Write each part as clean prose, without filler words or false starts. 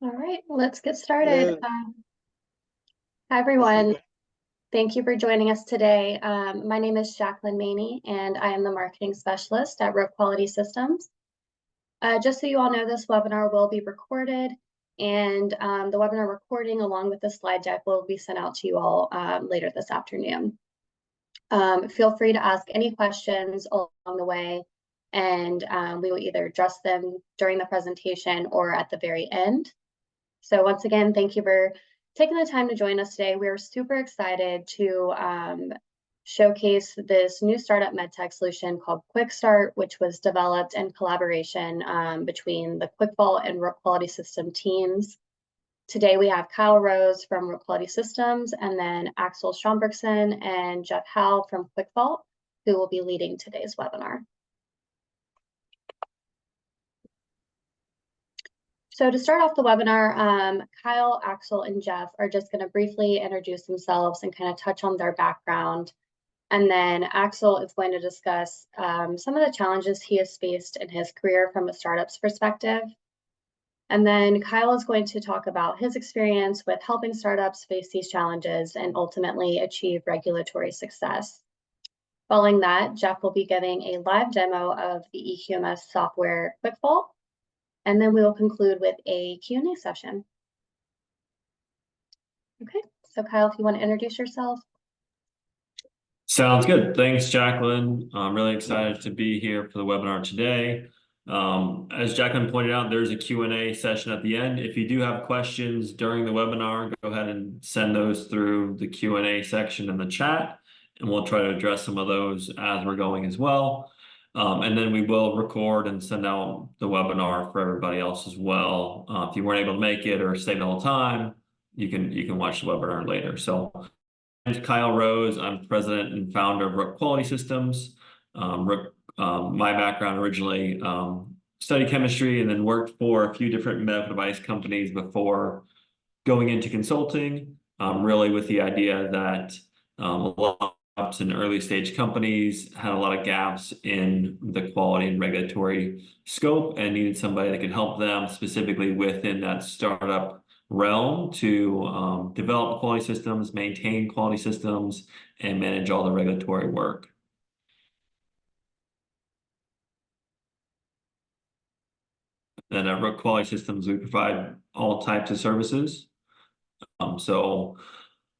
All right, let's get started. Hello. Hi, Yes, everyone. Thank you for joining us today. My name is Jacqueline Maney, and I am the marketing specialist at Rook Quality Systems. Just so you all know, this webinar will be recorded, and the webinar recording, along with the slide deck, will be sent out to you all later this afternoon. Feel free to ask any questions along the way, and we will either address them during the presentation or at the very end. So once again, thank you for taking the time to join us today. We're super excited to showcase this new startup MedTech solution called QuickStart, which was developed in collaboration between the QuickVault and Rook Quality System teams. Today we have Kyle Rose from Rook Quality Systems, and then Axel Strombergsson and Jeff Howe from QuickVault, who will be leading today's webinar. So to start off the webinar, Kyle, Axel, and Jeff are just going to briefly introduce themselves and kind of touch on their background. And then Axel is going to discuss some of the challenges he has faced in his career from a startup's perspective. And then Kyle is going to talk about his experience with helping startups face these challenges and ultimately achieve regulatory success. Following that, Jeff will be giving a live demo of the eQMS software QuickVault, and then we will conclude with a Q&A session. Okay, so Kyle, if you want to introduce yourself. Sounds good. Thanks, Jacqueline. I'm really excited to be here for the webinar today. As Jacqueline pointed out, there's a Q&A session at the end. If you do have questions during the webinar, go ahead and send those through the Q&A section in the chat, and we'll try to address some of those as we're going as well. And then we will record and send out the webinar for everybody else as well. If you weren't able to make it or stay the whole time, you can watch the webinar later. So I'm Kyle Rose. I'm president and founder of Rook Quality Systems. My background originally studied chemistry and then worked for a few different medical device companies before going into consulting, really with the idea that a lot of startups and early stage companies had a lot of gaps in the quality and regulatory scope and needed somebody that could help them specifically within that startup realm to develop quality systems, maintain quality systems, and manage all the regulatory work. And at Rook Quality Systems, we provide all types of services. So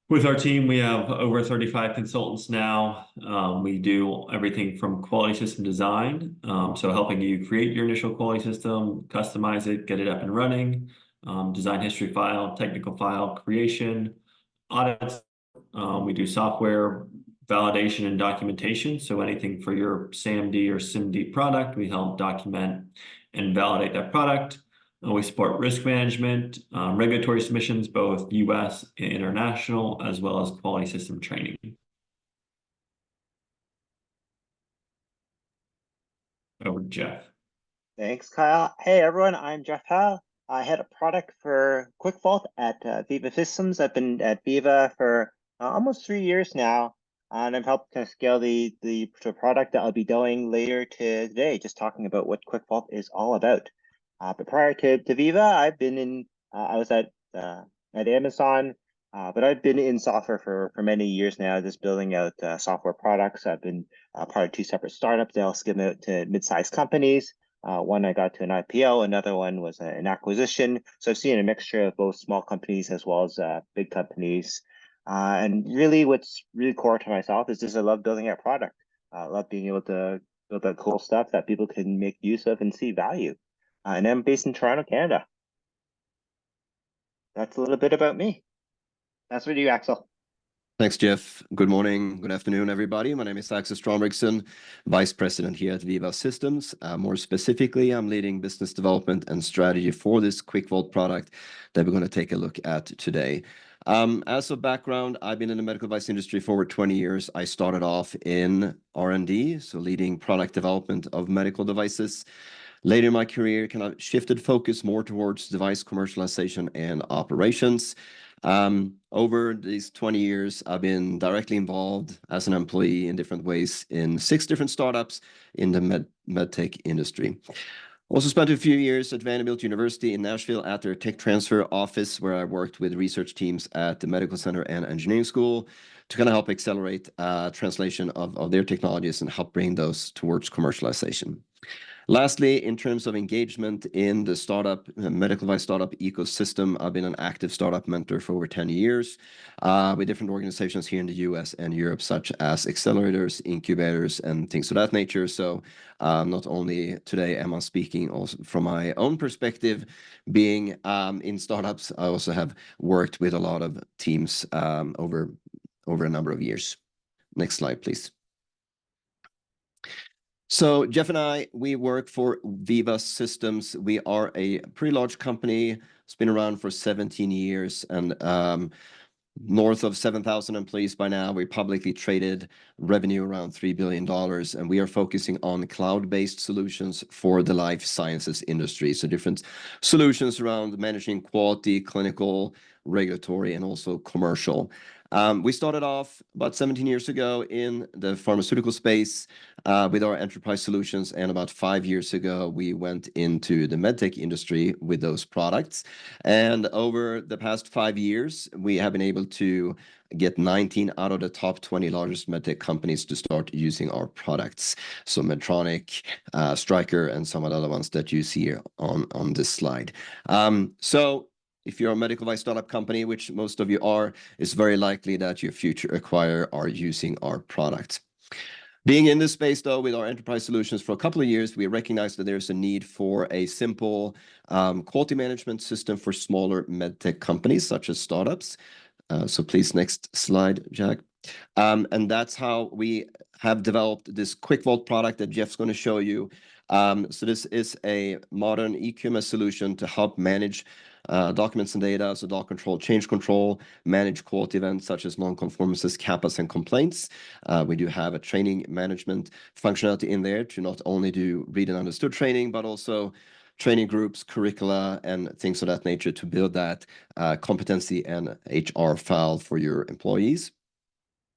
with our team, we have over 35 consultants now. We do everything from quality system design, so helping you create your initial quality system, customize it, get it up and running, design history file, technical file creation, audits. We do software validation and documentation. So anything for your SAMD or SIMD product, we help document and validate that product. We support risk management, regulatory submissions, both US and international, as well as quality system training. Over to Jeff. Thanks, Kyle. Hey, everyone. I'm Jeff Howe. I head a product for QuickVault at Veeva Systems. I've been at Veeva for almost 3 years now, and I've helped kind of scale the product that I'll be doing later today, just talking about what QuickVault is all about. But prior to Veeva, I've been in, I was at Amazon, but I've been in software for many years now, just building out software products. I've been part of 2 separate startups. They all skimmed out to mid-sized companies. One I got to an IPO, another one was an acquisition. So I've seen a mixture of both small companies as well as big companies. And really what's really core to myself is just I love building out product. I love being able to build out cool stuff that people can make use of and see value. And I'm based in Toronto, Canada. That's a little bit about me. That's for you, Axel. Thanks, Jeff. Good morning, good afternoon, everybody. My name is Axel Strombergsson, Vice President here at Veeva Systems. More specifically, I'm leading business development and strategy for this QuickVault product that we're going to take a look at today. As a background, I've been in the medical device industry for over 20 years. I started off in R&D, so leading product development of medical devices. Later in my career, kind of shifted focus more towards device commercialization and operations. Over these 20 years, I've been directly involved as an employee in different ways in 6 different startups in the MedTech industry. Also spent a few years at Vanderbilt University in Nashville at their tech transfer office, where I worked with research teams at the medical center and engineering school to kind of help accelerate translation of their technologies and help bring those towards commercialization. Lastly, in terms of engagement in the startup, medical device startup ecosystem, I've been an active startup mentor for over 10 years with different organizations here in the US and Europe, such as accelerators, incubators, and things of that nature. So not only today am I speaking also from my own perspective, being in startups, I also have worked with a lot of teams over a number of years. Next slide, please. So Jeff and I, we work for Veeva Systems. We are a pretty large company. It's been around for 17 years and north of 7,000 employees by now. We're publicly traded, revenue around $3 billion, and we are focusing on cloud-based solutions for the life sciences industry. So different solutions around managing quality, clinical, regulatory, and also commercial. We started off about 17 years ago in the pharmaceutical space with our enterprise solutions, and about 5 years ago, we went into the MedTech industry with those products. And over the past 5 years, we have been able to get 19 out of the top 20 largest MedTech companies to start using our products. So Medtronic, Stryker, and some of the other ones that you see here on this slide. So if you're a medical device startup company, which most of you are, it's very likely that your future acquirer are using our product. Being in this space, though, with our enterprise solutions for a couple of years, we recognize that there's a need for a simple quality management system for smaller medtech companies, such as startups. So please, next slide, Jack. And that's how we have developed this QuickVault product that Jeff's going to show you. So this is a modern QMS solution to help manage documents and data, so doc control, change control, manage quality events such as non-conformances, CAPAs, and complaints. We do have a training management functionality in there to not only do read and understood training, but also training groups, curricula, and things of that nature to build that competency and HR file for your employees.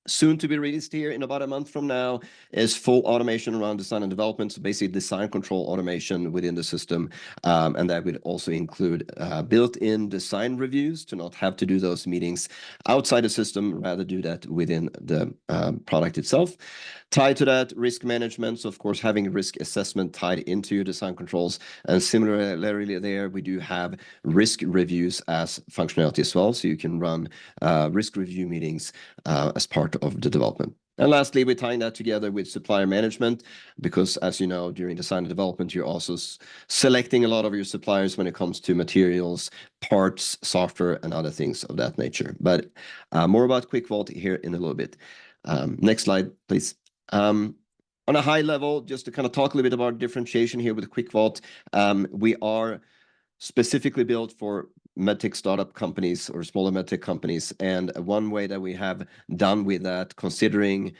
Soon to be released here in about a month from now is full automation around design and development, so basically design control automation within the system, and that would also include built-in design reviews to not have to do those meetings outside the system, rather do that within the product itself. Tied to that, risk management, so of course having risk assessment tied into your design controls, and similarly there we do have risk reviews as functionality as well, so you can run risk review meetings as part of the development. And lastly, we're tying that together with supplier management, because as you know, during design and development, you're also selecting a lot of your suppliers when it comes to materials, parts, software, and other things of that nature. But more about QuickVault here in a little bit. Next slide, please. On a high level, just to kind of talk a little bit about differentiation here with QuickVault, we are specifically built for medtech startup companies or smaller medtech companies. And one way that we have done with that, considering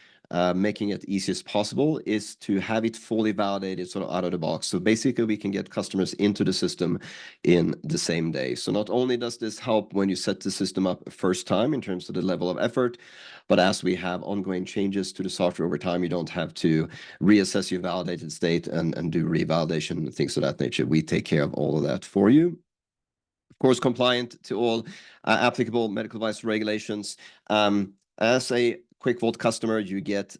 making it easy as possible, is to have it fully validated sort of out of the box. So basically we can get customers into the system in the same day. So not only does this help when you set the system up first time in terms of the level of effort, but as we have ongoing changes to the software over time, you don't have to reassess your validated state and do revalidation and things of that nature. We take care of all of that for you. Of course, compliant to all applicable medical device regulations. As a QuickVault customer, you get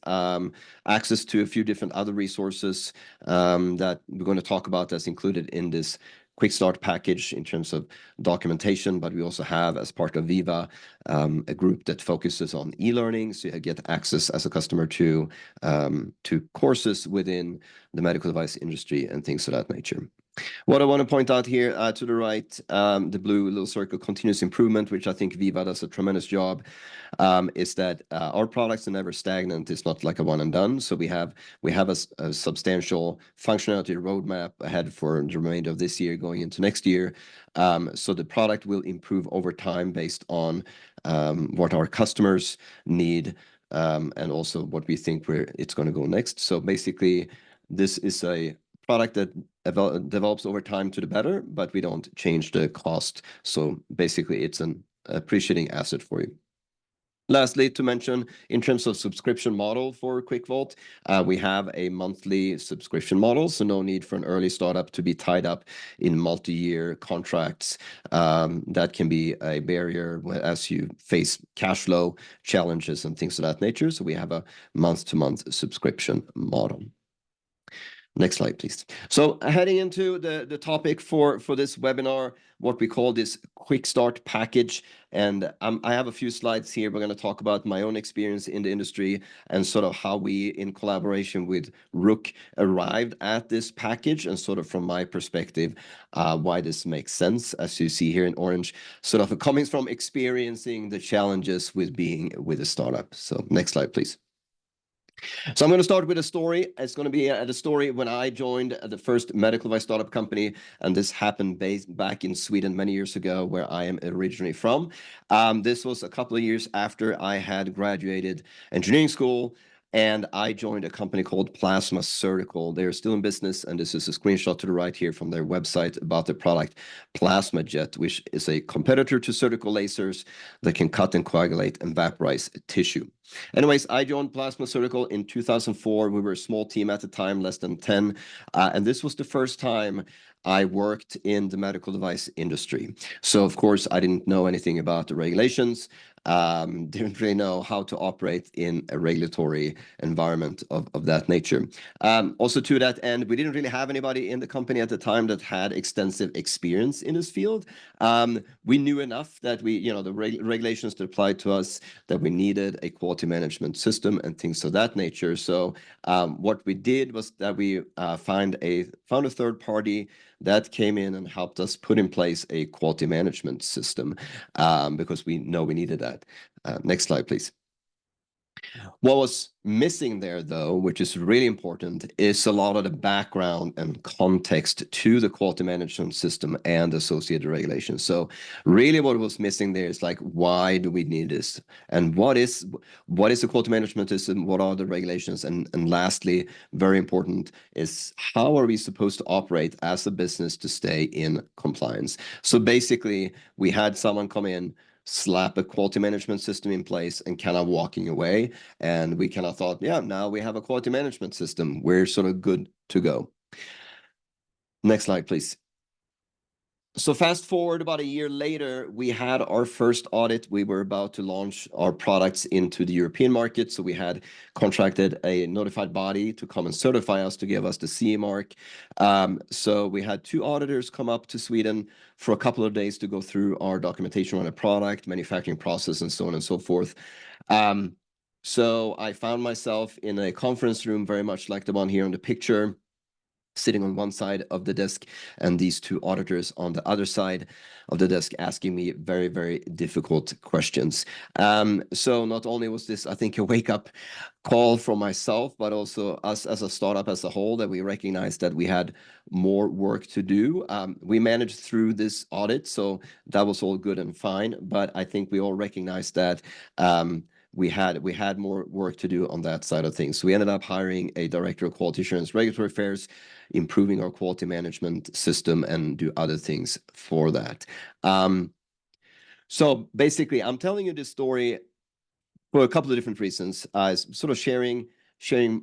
access to a few different other resources that we're going to talk about that's included in this QuickStart package in terms of documentation, but we also have, as part of Veeva, a group that focuses on e-learning, so you get access as a customer to courses within the medical device industry and things of that nature. What I want to point out here to the right, the blue little circle, continuous improvement, which I think Veeva does a tremendous job, is that our products are never stagnant. It's not like a one and done. So we have a substantial functionality roadmap ahead for the remainder of this year going into next year. So the product will improve over time based on what our customers need and also what we think it's going to go next. So basically, this is a product that develops over time to the better, but we don't change the cost. So basically, it's an appreciating asset for you. Lastly, to mention, in terms of subscription model for QuickVault, we have a monthly subscription model, so no need for an early startup to be tied up in multi-year contracts. That can be a barrier as you face cash flow challenges and things of that nature. So we have a month-to-month subscription model. Next slide, please. So heading into the topic for this webinar, what we call this QuickStart package. And I have a few slides here. We're going to talk about my own experience in the industry and sort of how we, in collaboration with Rook, arrived at this package, and sort of from my perspective, why this makes sense, as you see here in orange, sort of coming from experiencing the challenges with being with a startup. So next slide, please. So I'm going to start with a story. It's going to be the story when I joined the first medical device startup company, and this happened back in Sweden many years ago, where I am originally from. This was a couple of years after I had graduated engineering school, and I joined a company called Plasma Surgical. They're still in business, and this is a screenshot to the right here from their website about the product PlasmaJet, which is a competitor to surgical lasers that can cut and coagulate and vaporize tissue. Anyways, I joined Plasma Surgical in 2004. We were a small team at the time, less than 10. And this was the first time I worked in the medical device industry. So, of course, I didn't know anything about the regulations. Didn't really know how to operate in a regulatory environment of that nature. Also, to that end, we didn't really have anybody in the company at the time that had extensive experience in this field. We knew enough that the regulations that applied to us, that we needed a quality management system and things of that nature. So what we did was that we found a third party that came in and helped us put in place a quality management system, because we know we needed that. Next slide, please. What was missing there, though, which is really important, is a lot of the background and context to the quality management system and associated regulations. So really what was missing there is like, why do we need this? And what is the quality management system? What are the regulations? And lastly, very important, is how are we supposed to operate as a business to stay in compliance? So basically, we had someone come in, slap a quality management system in place, and kind of walking away. And we kind of thought, yeah, now we have a quality management system. We're sort of good to go. Next slide, please. So fast forward about a year later, we had our first audit. We were about to launch our products into the European market. So we had contracted a notified body to come and certify us, to give us the CE mark. So we had 2 auditors come up to Sweden for a couple of days to go through our documentation on a product, manufacturing process, and so on and so forth. So I found myself in a conference room, very much like the one here on the picture, sitting on one side of the desk, and these 2 auditors on the other side of the desk asking me very, very difficult questions. So not only was this, I think, a wake-up call for myself, but also us as a startup as a whole, that we recognized that we had more work to do. We managed through this audit, so that was all good and fine. But I think we all recognized that we had more work to do on that side of things. So we ended up hiring a director of quality assurance regulatory affairs, improving our quality management system, and do other things for that. So basically, I'm telling you this story for a couple of different reasons. Sort of sharing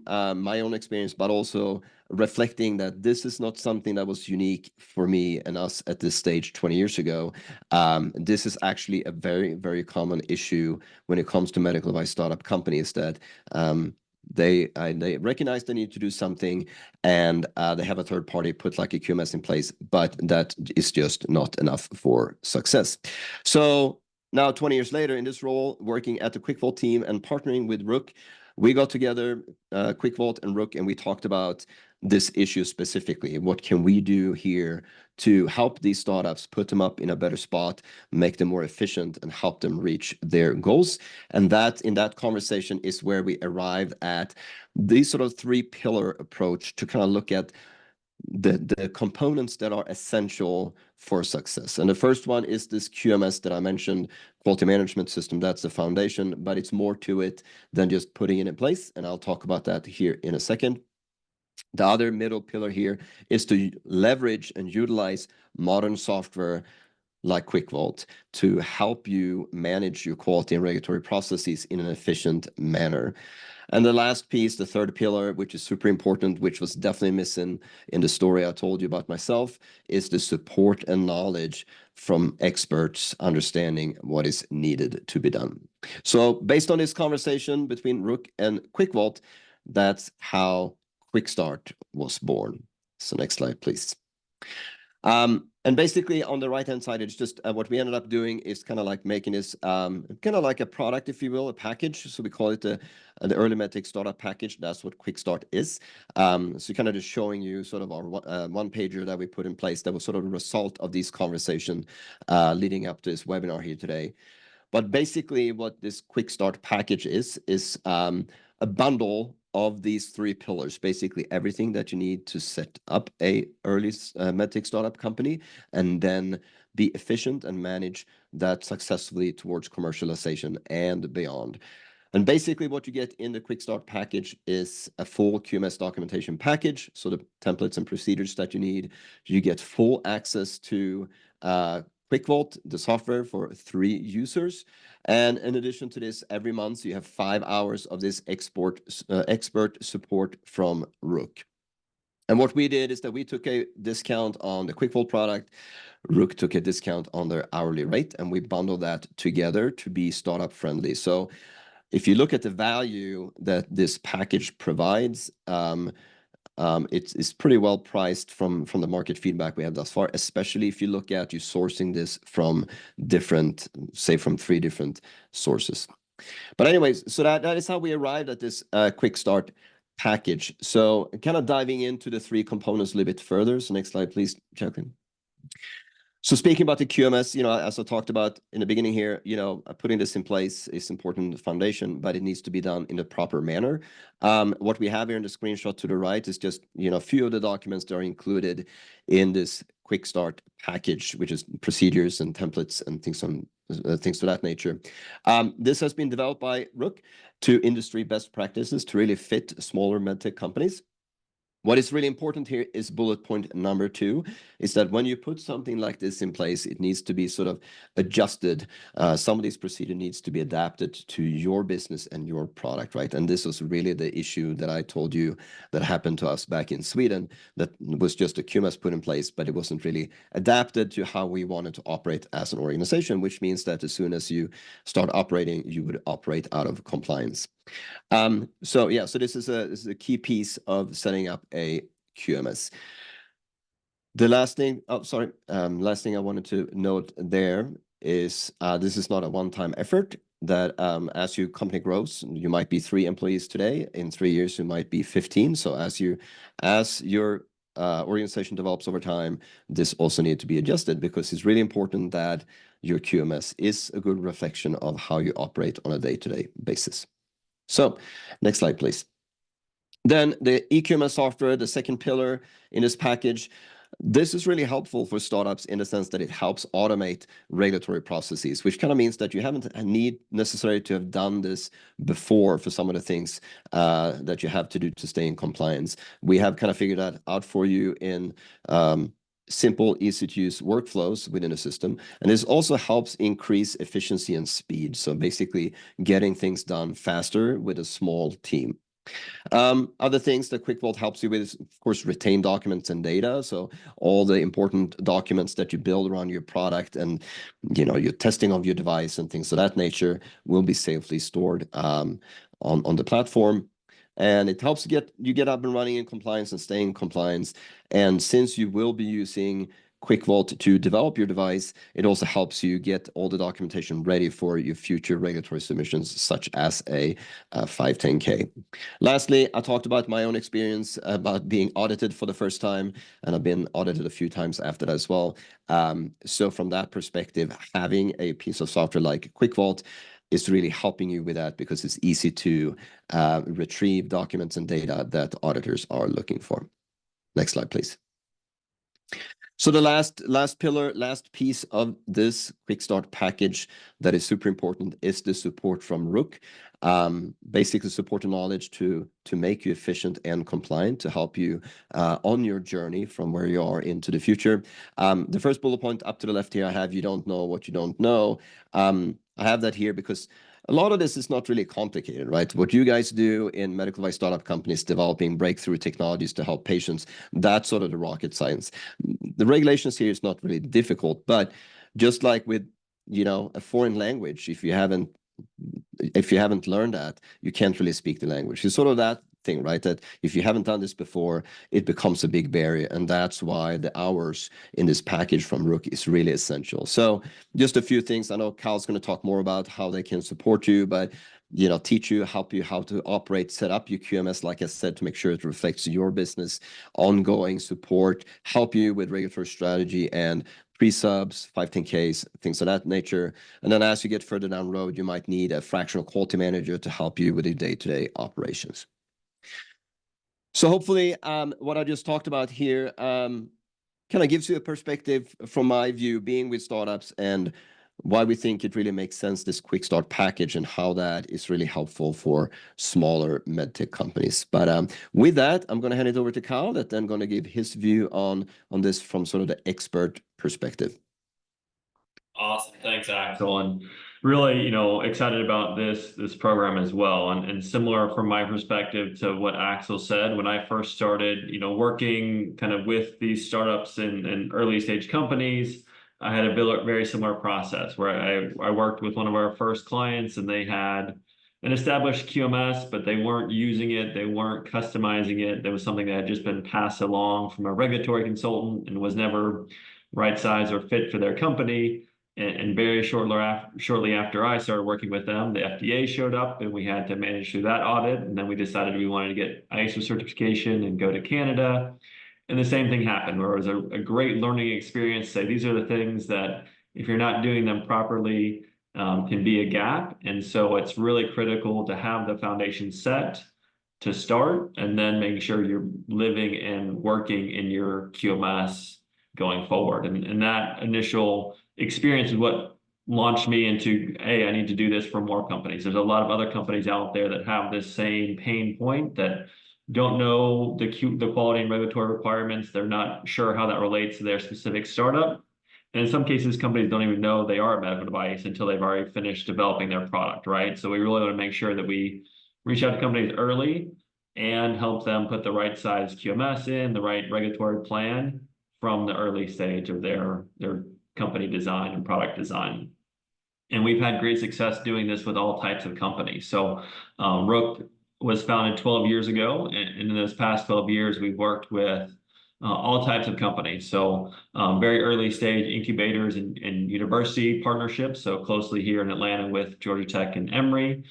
my own experience, but also reflecting that this is not something that was unique for me and us at this stage 20 years ago. This is actually a very, very common issue when it comes to medical device startup companies, that they recognize they need to do something, and they have a third party put like a QMS in place, but that is just not enough for success. So now, 20 years later, in this role, working at the QuickVault team and partnering with Rook, we got together, QuickVault and Rook, and we talked about this issue specifically. What can we do here to help these startups, put them up in a better spot, make them more efficient, and help them reach their goals? And that, in that conversation, is where we arrived at these sort of 3-pillar approach to kind of look at the components that are essential for success. And the first one is this QMS that I mentioned, quality management system. That's the foundation, but it's more to it than just putting it in place. And I'll talk about that here in a second. The other middle pillar here is to leverage and utilize modern software like QuickVault to help you manage your quality and regulatory processes in an efficient manner. And the last piece, the third pillar, which is super important, which was definitely missing in the story I told you about myself, is the support and knowledge from experts understanding what is needed to be done. So based on this conversation between Rook and QuickVault, that's how QuickStart was born. So next slide, please. And basically on the right-hand side, it's just what we ended up doing is kind of like making this kind of like a product, if you will, a package. So we call it the early MedTech startup package. That's what QuickStart is. So kind of just showing you sort of our one-pager that we put in place that was sort of a result of this conversation leading up to this webinar here today. But basically what this QuickStart package is a bundle of these three pillars, basically everything that you need to set up a early MedTech startup company and then be efficient and manage that successfully towards commercialization and beyond. And basically what you get in the QuickStart package is a full QMS documentation package. So the templates and procedures that you need, you get full access to QuickVault, the software for 3 users. And in addition to this, every month you have 5 hours of this expert support from Rook. And what we did is that we took a discount on the QuickVault product. Rook took a discount on their hourly rate, and we bundled that together to be startup friendly. So if you look at the value that this package provides, it's pretty well priced from the market feedback we have thus far, especially if you look at you sourcing this from different, say from 3 different sources. But anyways, so that is how we arrived at this QuickStart package. So kind of diving into the 3 components a little bit further. So next slide, please, Jacqueline. So speaking about the QMS, as I talked about in the beginning here, putting this in place is important foundation, but it needs to be done in a proper manner. What we have here in the screenshot to the right is just, a few of the documents that are included in this QuickStart package, which is procedures and templates and things of that nature. This has been developed by Rook to industry best practices to really fit smaller medtech companies. What is really important here is bullet point number 2, is that when you put something like this in place, it needs to be sort of adjusted. Some of these procedure needs to be adapted to your business and your product, right? And this was really the issue that I told you that happened to us back in Sweden, that was just a QMS put in place, but it wasn't really adapted to how we wanted to operate as an organization, which means that as soon as you start operating, you would operate out of compliance. So this is a key piece of setting up a QMS. The last thing, last thing I wanted to note there is this is not a one-time effort. That as your company grows, you might be 3 employees today. In 3 years, you might be 15. So as your organization develops over time, this also needs to be adjusted because it's really important that your QMS is a good reflection of how you operate on a day-to-day basis. So next slide, please. Then the eQMS software, the second pillar in this package, this is really helpful for startups in the sense that it helps automate regulatory processes, which kind of means that you haven't need necessarily to have done this before for some of the things that you have to do to stay in compliance. We have kind of figured that out for you in simple, easy-to-use workflows within a system. And this also helps increase efficiency and speed. So basically getting things done faster with a small team. Other things that QuickVault helps you with is, of course, retain documents and data. So all the important documents that you build around your product and, your testing of your device and things of that nature will be safely stored on the platform. And it helps you get up and running in compliance and stay in compliance. And since you will be using QuickVault to develop your device, it also helps you get all the documentation ready for your future regulatory submissions, such as a 510(k). Lastly, I talked about my own experience about being audited for the first time, and I've been audited a few times after that as well. So from that perspective, having a piece of software like QuickVault is really helping you with that because it's easy to retrieve documents and data that auditors are looking for. Next slide, please. So the last piece of this QuickStart package that is super important is the support from Rook. basically support and knowledge to make you efficient and compliant, to help you on your journey from where you are into the future. The first bullet point up to the left here, I have you don't know what you don't know. I have that here because a lot of this is not really complicated, right? What you guys do in medical device startup companies, developing breakthrough technologies to help patients, that's sort of the rocket science. The regulations here is not really difficult, but just like with, you know, a foreign language, if you haven't learned that, you can't really speak the language. It's sort of that thing, right? That if you haven't done this before, it becomes a big barrier. And that's why the hours in this package from Rook is really essential. So just a few things. I know Kyle's going to talk more about how they can support you, but, you know, teach you, help you how to operate, set up your QMS, like I said, to make sure it reflects your business, ongoing support, help you with regulatory strategy and pre-subs, 510Ks, things of that nature. And then as you get further down the road, you might need a fractional quality manager to help you with your day-to-day operations. So hopefully what I just talked about here kind of gives you a perspective from my view, being with startups, and why we think it really makes sense, this QuickStart package, and how that is really helpful for smaller medtech companies. But with that, I'm going to hand it over to Kyle, that then going to give his view on this from sort of the expert perspective. Awesome. Thanks, Axel. And really, you know, excited about this program as well. And similar from my perspective to what Axel said, when I first started, you know, working kind of with these startups and early stage companies, I had a very similar process where I worked with one of our first clients, and they had an established QMS, but they weren't using it. They weren't customizing it. There was something that had just been passed along from a regulatory consultant and was never right size or fit for their company. And very shortly after I started working with them, the FDA showed up, and we had to manage through that audit. And then we decided we wanted to get ISO certification and go to Canada. And the same thing happened, where it was a great learning experience. Say, these are the things that, if you're not doing them properly, can be a gap. And so it's really critical to have the foundation set to start, and then make sure you're living and working in your QMS going forward. And that initial experience is what launched me into, hey, I need to do this for more companies. There's a lot of other companies out there that have this same pain point, that don't know the quality and regulatory requirements. They're not sure how that relates to their specific startup. And in some cases, companies don't even know they are a medical device until they've already finished developing their product, right? So we really want to make sure that we reach out to companies early and help them put the right size QMS in, the right regulatory plan from the early stage of their company design and product design. And we've had great success doing this with all types of companies. So Rook was founded 12 years ago, and in those past 12 years, we've worked with all types of companies. So very early stage incubators and university partnerships, so closely here in Atlanta with Georgia Tech and Emory.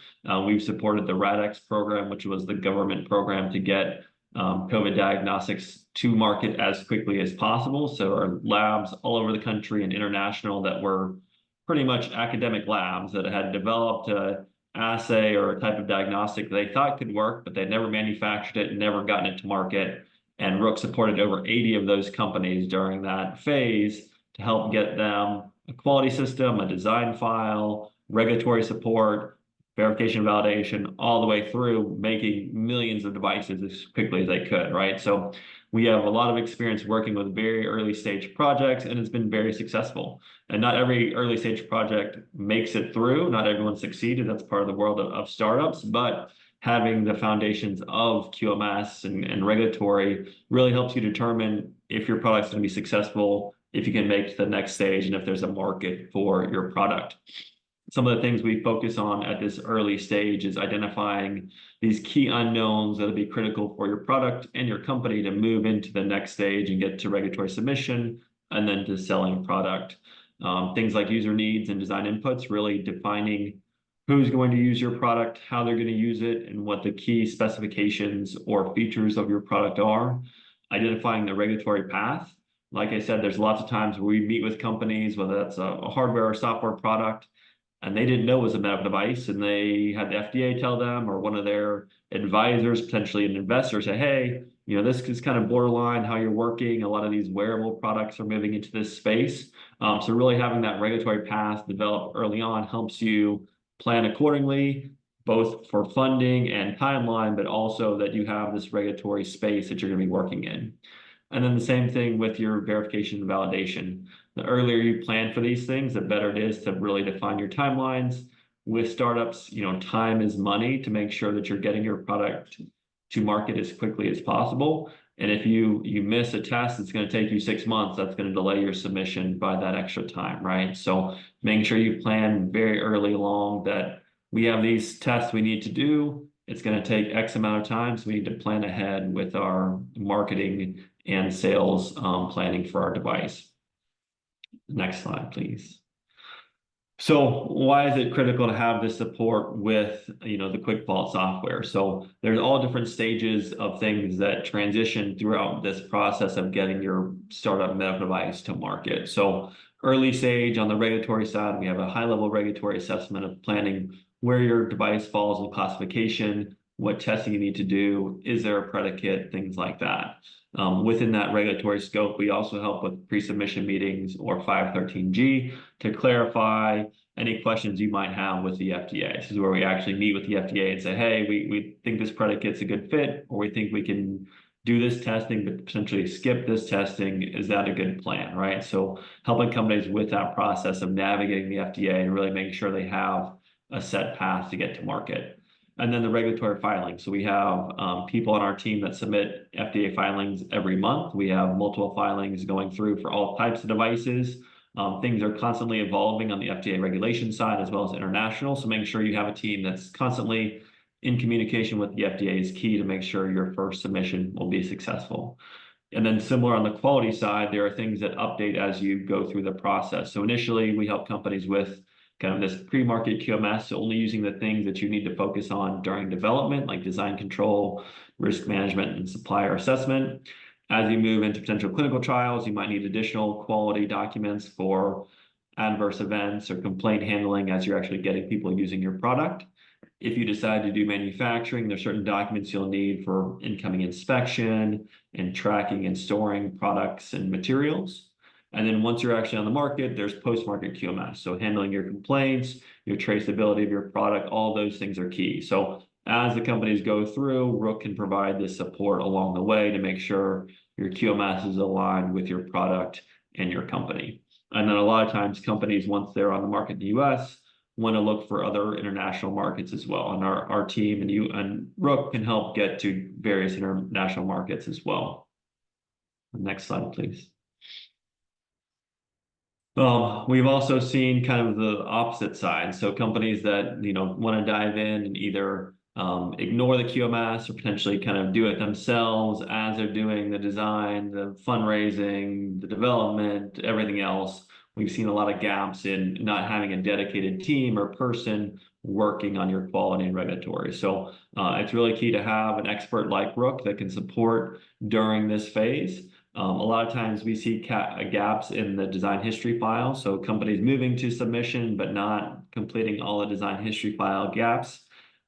We've supported the RADx program, which was the government program to get COVID diagnostics to market as quickly as possible. So our labs all over the country and international that were pretty much academic labs that had developed a assay or a type of diagnostic they thought could work, but they'd never manufactured it and never gotten it to market. And Rook supported over 80 of those companies during that phase to help get them a quality system, a design file, regulatory support, verification, validation, all the way through making millions of devices as quickly as they could, right? So we have a lot of experience working with very early stage projects, and it's been very successful. And not every early stage project makes it through. Not everyone succeeded. That's part of the world of startups. But having the foundations of QMS and regulatory really helps you determine if your product's going to be successful, if you can make it to the next stage, and if there's a market for your product. Some of the things we focus on at this early stage is identifying these key unknowns that'll be critical for your product and your company to move into the next stage and get to regulatory submission and then to selling product. Things like user needs and design inputs, really defining who's going to use your product, how they're going to use it, and what the key specifications or features of your product are. Identifying the regulatory path. Like I said, there's lots of times where we meet with companies, whether that's a hardware or software product, and they didn't know it was a medical device, and they had the FDA tell them, or one of their advisors, potentially an investor, say, hey, you know, this is kind of borderline how you're working. A lot of these wearable products are moving into this space. So really having that regulatory path develop early on helps you plan accordingly, both for funding and timeline, but also that you have this regulatory space that you're going to be working in. And then the same thing with your verification and validation. The earlier you plan for these things, the better it is to really define your timelines. With startups, time is money to make sure that you're getting your product to market as quickly as possible. And if you miss a test, it's going to take you 6 months. That's going to delay your submission by that extra time, right? So making sure you plan very early along that we have these tests we need to do. It's going to take X amount of time, so we need to plan ahead with our marketing and sales planning for our device. Next slide, please. So why is it critical to have this support with, the QuickVault software? So there's all different stages of things that transition throughout this process of getting your startup medical device to market. So early stage on the regulatory side, we have a high-level regulatory assessment of planning where your device falls in classification, what testing you need to do, is there a predicate, things like that. Within that regulatory scope, we also help with pre-submission meetings or 513G to clarify any questions you might have with the FDA. This is where we actually meet with the FDA and say, hey, we think this predicate's a good fit, or we think we can do this testing, but potentially skip this testing. Is that a good plan, right? So helping companies with that process of navigating the FDA and really making sure they have a set path to get to market. And then the regulatory filing. So we have people on our team that submit FDA filings every month. We have multiple filings going through for all types of devices. Things are constantly evolving on the FDA regulation side as well as international. So making sure you have a team that's constantly in communication with the FDA is key to make sure your first submission will be successful. And then similar on the quality side, there are things that update as you go through the process. So initially, we help companies with kind of this pre-market QMS, so only using the things that you need to focus on during development, like design control, risk management, and supplier assessment. As you move into potential clinical trials, you might need additional quality documents for adverse events or complaint handling as you're actually getting people using your product. If you decide to do manufacturing, there's certain documents you'll need for incoming inspection and tracking and storing products and materials. And then once you're actually on the market, there's post-market QMS. So handling your complaints, your traceability of your product, all those things are key. So as the companies go through, Rook can provide this support along the way to make sure your QMS is aligned with your product and your company. And then a lot of times companies, once they're on the market in the US, want to look for other international markets as well. And our team and Rook can help get to various international markets as well. Next slide, please. We've also seen kind of the opposite side. So companies that, want to dive in and either ignore the QMS or potentially kind of do it themselves as they're doing the design, the fundraising, the development, everything else. We've seen a lot of gaps in not having a dedicated team or person working on your quality and regulatory. So it's really key to have an expert like Rook that can support during this phase. A lot of times we see gaps in the design history file. So companies moving to submission, but not completing all the design history file gaps,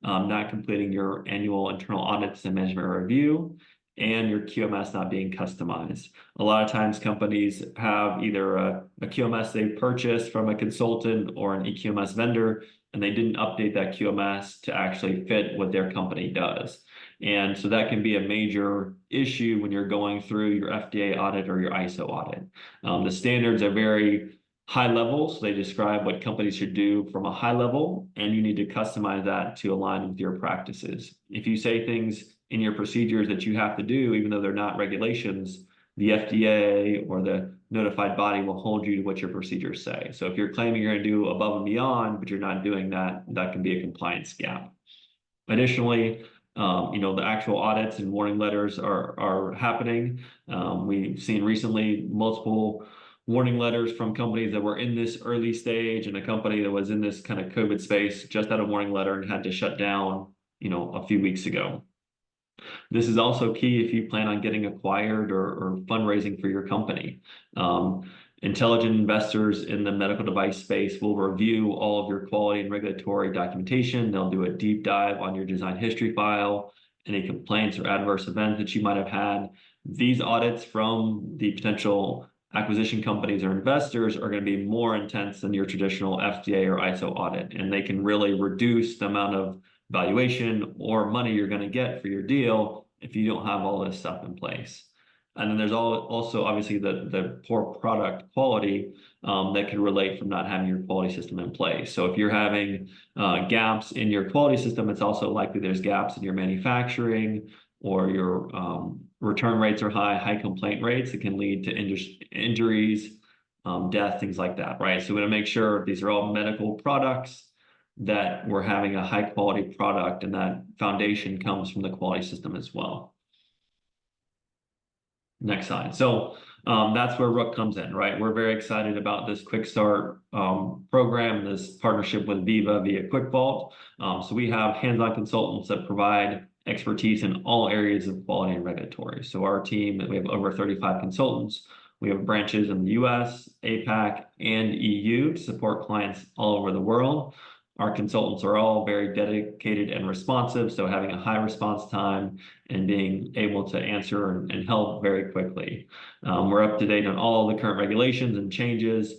not completing your annual internal audits and management review, and your QMS not being customized. A lot of times companies have either a QMS they purchased from a consultant or an eQMS vendor, and they didn't update that QMS to actually fit what their company does. And so that can be a major issue when you're going through your FDA audit or your ISO audit. The standards are very high level, so they describe what companies should do from a high level, and you need to customize that to align with your practices. If you say things in your procedures that you have to do, even though they're not regulations, the FDA or the notified body will hold you to what your procedures say. So if you're claiming you're going to do above and beyond, but you're not doing that, that can be a compliance gap. Additionally, the actual audits and warning letters are happening. We've seen recently multiple warning letters from companies that were in this early stage, and a company that was in this kind of COVID space just had a warning letter and had to shut down, a few weeks ago. This is also key if you plan on getting acquired or fundraising for your company. Intelligent investors in the medical device space will review all of your quality and regulatory documentation. They'll do a deep dive on your design history file, any complaints or adverse events that you might have had. These audits from the potential acquisition companies or investors are going to be more intense than your traditional FDA or ISO audit, and they can really reduce the amount of valuation or money you're going to get for your deal if you don't have all this stuff in place. And then there's also obviously the poor product quality that could relate from not having your quality system in place. So if you're having gaps in your quality system, it's also likely there's gaps in your manufacturing, or your return rates are high complaint rates. It can lead to injuries, death, things like that, right? So we want to make sure these are all medical products, that we're having a high quality product, and that foundation comes from the quality system as well. Next slide. So that's where Rook comes in, right? We're very excited about this QuickStart program, this partnership with Veeva via QuickVault. So we have hands-on consultants that provide expertise in all areas of quality and regulatory. So our team, we have over 35 consultants. We have branches in the US, APAC, and EU to support clients all over the world. Our consultants are all very dedicated and responsive, so having a high response time and being able to answer and help very quickly. We're up to date on all the current regulations and changes.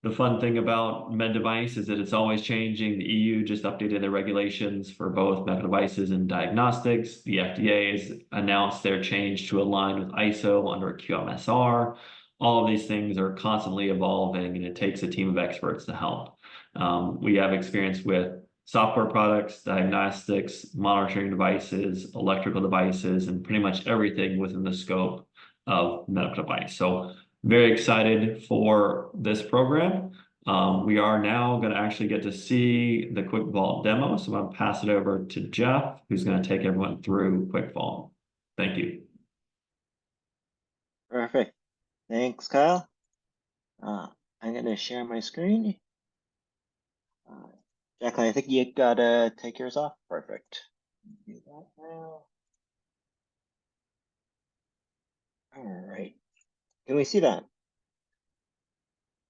The fun thing about med device is that it's always changing. The EU just updated their regulations for both medical devices and diagnostics. The FDA has announced their change to align with ISO under QMSR. All of these things are constantly evolving, and it takes a team of experts to help. We have experience with software products, diagnostics, monitoring devices, electrical devices, and pretty much everything within the scope of medical device. So very excited for this program. We are now going to actually get to see the QuickVault demo. So I'm going to pass it over to Jeff, who's going to take everyone through QuickVault. Thank you. Perfect. Thanks, Kyle. I'm going to share my screen. Jacqueline, I think you gotta take yours off. Perfect. Do that now. All right. Can we see that?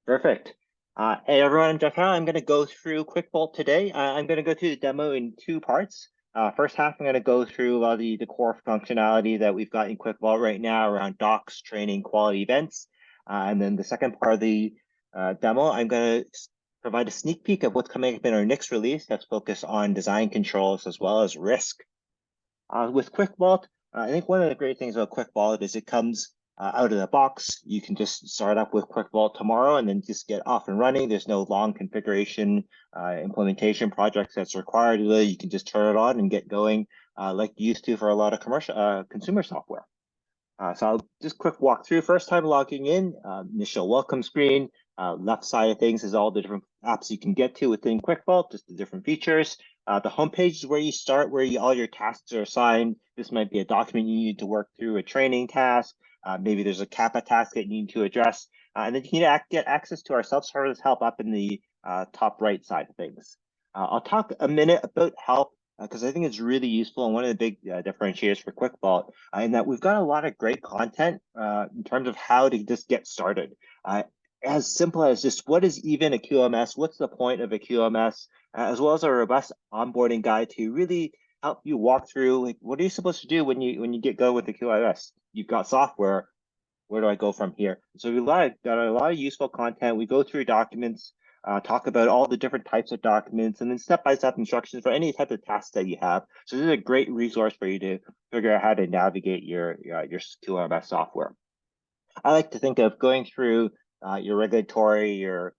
Perfect. Hey everyone, I'm Jeff Howell. I'm going to go through QuickVault today. I'm going to go through the demo in two parts. First half, I'm going to go through a lot of the core functionality that we've got in QuickVault right now around docs, training, quality events. And then the second part of the demo, I'm going to provide a sneak peek of what's coming up in our next release that's focused on design controls as well as risk. With QuickVault, I think one of the great things about QuickVault is it comes out of the box. You can just start up with QuickVault tomorrow and then just get off and running. There's no long configuration implementation projects that's required. You can just turn it on and get going like you used to for a lot of commercial consumer software. So I'll just quick walk through. First time logging in, initial welcome screen. Left side of things is all the different apps you can get to within QuickVault, just the different features. The homepage is where you start, where all your tasks are assigned. This might be a document you need to work through, a training task. Maybe there's a Kappa task that you need to address. And then you can get access to our self-service help up in the top right side of things. I'll talk a minute about help because I think it's really useful and one of the big differentiators for QuickVault in that we've got a lot of great content in terms of how to just get started. As simple as just what is even a QMS, what's the point of a QMS, as well as a robust onboarding guide to really help you walk through like what are you supposed to do when you get going with the QMS. You've got software, where do I go from here? So we've got a lot of useful content. We go through documents, talk about all the different types of documents, and then step-by-step instructions for any type of tasks that you have. So this is a great resource for you to figure out how to navigate your QMS software. I like to think of going through your regulatory, your